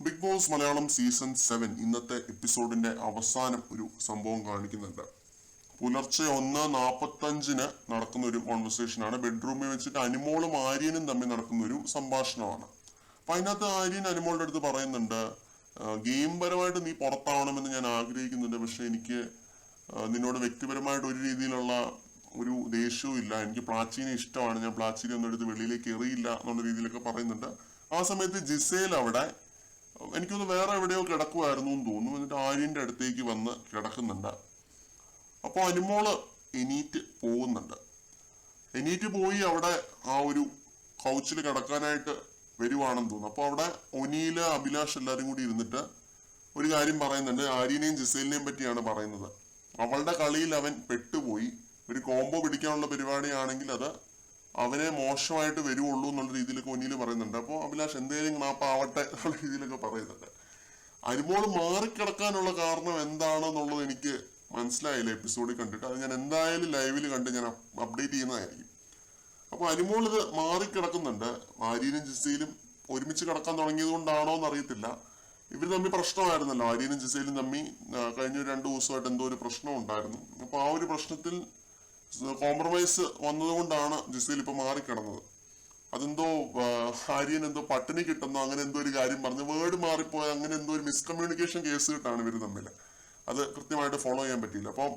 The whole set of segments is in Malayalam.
ബിഗ് ബോസ് മലയാളം സീസൺ 7 ഇന്നത്തെ എപ്പിസോഡിന്റെ അവസാനം ഒരു സംഭവം കാണിക്കുന്നുണ്ട്. പുലർച്ചെ 1:45 നടക്കുന്ന ഒരു കോൺവെർസേഷനാണ്. ബെഡ്റൂമിൽ വെച്ചിട്ട് അനുമോളും ആര്യനും തമ്മിൽ നടക്കുന്ന ഒരു സംഭാഷണമാണ്. അപ്പൊ അതിനകത്ത് ആര്യൻ അനുമോളുടെ അടുത്ത് പറയുന്നുണ്ട്, ഗെയിം പരമായിട്ട് നീ പുറത്താവണമെന്ന് ഞാൻ ആഗ്രഹിക്കുന്നുണ്ട്, പക്ഷെ എനിക്ക് നിന്നോട് വ്യക്തിപരമായിട്ട് ഒരു രീതിയിലുള്ള ഒരു ദേഷ്യവും ഇല്ല. എനിക്ക് പ്ലാച്ചീനെ ഇഷ്ടമാണ്, ഞാൻ പ്ലാച്ചീനെ ഒന്നും എടുത്ത് വെളിയിലേക്ക് എറിയില്ല എന്നുള്ള രീതിയിലൊക്കെ പറയുന്നുണ്ട്. ആ സമയത്ത് ജിസേൽ അവിടെ എനിക്കൊന്ന് വേറെ എവിടെയോ കിടക്കുമായിരുന്നു എന്ന് തോന്നുന്നു. എന്നിട്ട് ആര്യന്റെ അടുത്തേക്ക് വന്ന് കിടക്കുന്നുണ്ട്. അപ്പൊ അനുമോള് എണീറ്റ് പോകുന്നുണ്ട്. എണീറ്റ് പോയി അവിടെ ആ ഒരു കൗച്ചിൽ കിടക്കാനായിട്ട് വരുവാണെന്ന് തോന്നുന്നു. അപ്പൊ അവിടെ ഒനിയില് അഭിലാഷ് എല്ലാരും കൂടി ഇരുന്നിട്ട് ഒരു കാര്യം പറയുന്നുണ്ട്. ആര്യനെയും ജിസേലിനെയും പറ്റിയാണ് പറയുന്നത്. അവളുടെ കളിയിൽ അവൻ പെട്ടുപോയി. ഒരു കോംബോ പിടിക്കാനുള്ള പരിപാടിയാണെങ്കിൽ അത് അവനെ മോശമായിട്ട് വരുവുള്ളൂ എന്നുള്ള രീതിയിലൊക്കെ ഒന്നില് പറയുന്നുണ്ട്. അപ്പോൾ അഭിലാഷ് എന്തേലും നാപ്പാവട്ടെ എന്നുള്ള രീതിയിലൊക്കെ പറയുന്നുണ്ട്. അനുമോള് മാറിക്കിടക്കാനുള്ള കാരണം എന്താണെന്നുള്ളത് എനിക്ക് മനസ്സിലായില്ല എപ്പിസോഡിൽ കണ്ടിട്ട്. അത് ഞാൻ എന്തായാലും ലൈവിൽ കണ്ട് ഞാൻ അപ്ഡേറ്റ് ചെയ്യുന്നതായിരിക്കും. അപ്പൊ അനുമോൾ ഇത് മാറിക്കിടക്കുന്നുണ്ട്. ആര്യനും ജിസയിലും ഒരുമിച്ച് കിടക്കാൻ തുടങ്ങിയത് കൊണ്ടാണോ എന്ന് അറിയത്തില്ല. ഇവർ തമ്മിൽ പ്രശ്നമായിരുന്നല്ലോ. ആര്യനും ജിസയിലും തമ്മിൽ കഴിഞ്ഞ 2 ദിവസമായിട്ട് എന്തോ ഒരു പ്രശ്നം ഉണ്ടായിരുന്നു. അപ്പൊ ആ ഒരു പ്രശ്നത്തിൽ കോംപ്രമൈസ് വന്നതുകൊണ്ടാണ് ജിസയിൽ ഇപ്പൊ മാറിക്കിടന്നത്. അതെന്തോ ആര്യൻ എന്തോ പട്ടിണി കിട്ടുന്നോ അങ്ങനെ എന്തോ ഒരു കാര്യം പറഞ്ഞ് വേർഡ് മാറിപ്പോയ അങ്ങനെ എന്തോ ഒരു മിസ്കമ്മ്യൂണിക്കേഷൻ കേസ് കിട്ടാണ് ഇവർ തമ്മിൽ. അത് കൃത്യമായിട്ട് ഫോളോ ചെയ്യാൻ പറ്റിയില്ല. അപ്പം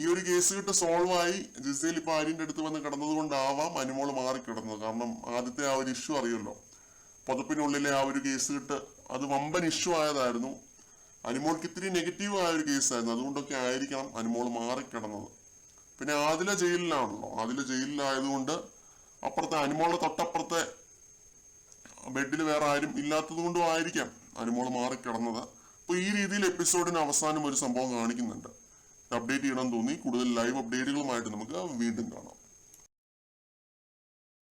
ഈ ഒരു കേസ് കിട്ട് സോൾവ് ആയി ജിസയിൽ ഇപ്പൊ ആര്യന്റെ അടുത്ത് വന്ന് കിടന്നത് കൊണ്ടാവാം അനുമോള് മാറിക്കിടന്നത്. കാരണം ആദ്യത്തെ ആ ഒരു ഇഷ്യൂ അറിയല്ലോ, പുതപ്പിനുള്ളിലെ ആ ഒരു കേസ് കിട്ട് അത് വമ്പൻ ഇഷ്യൂ ആയതായിരുന്നു. അനുമോൾക്ക് ഇത്തിരി നെഗറ്റീവ് ആയ ഒരു കേസായിരുന്നു. അതുകൊണ്ടൊക്കെ ആയിരിക്കണം അനുമോള് മാറിക്കിടന്നത്. പിന്നെ ആദില ജയിലിലാണല്ലോ. ആദില ജയിലിലായതുകൊണ്ട് അപ്പുറത്തെ അനുമോളുടെ തൊട്ടപ്പുറത്തെ ബെഡിൽ വേറെ ആരും ഇല്ലാത്തത് കൊണ്ടും ആയിരിക്കാം അനുമോള് മാറിക്കിടന്നത്. അപ്പൊ ഈ രീതിയിൽ എപ്പിസോഡിന് അവസാനം ഒരു സംഭവം കാണിക്കുന്നുണ്ട്. അപ്ഡേറ്റ് ചെയ്യണം തോന്നി. കൂടുതൽ ലൈവ് അപ്ഡേറ്റുകളുമായിട്ട് നമുക്ക് വീണ്ടും കാണാം.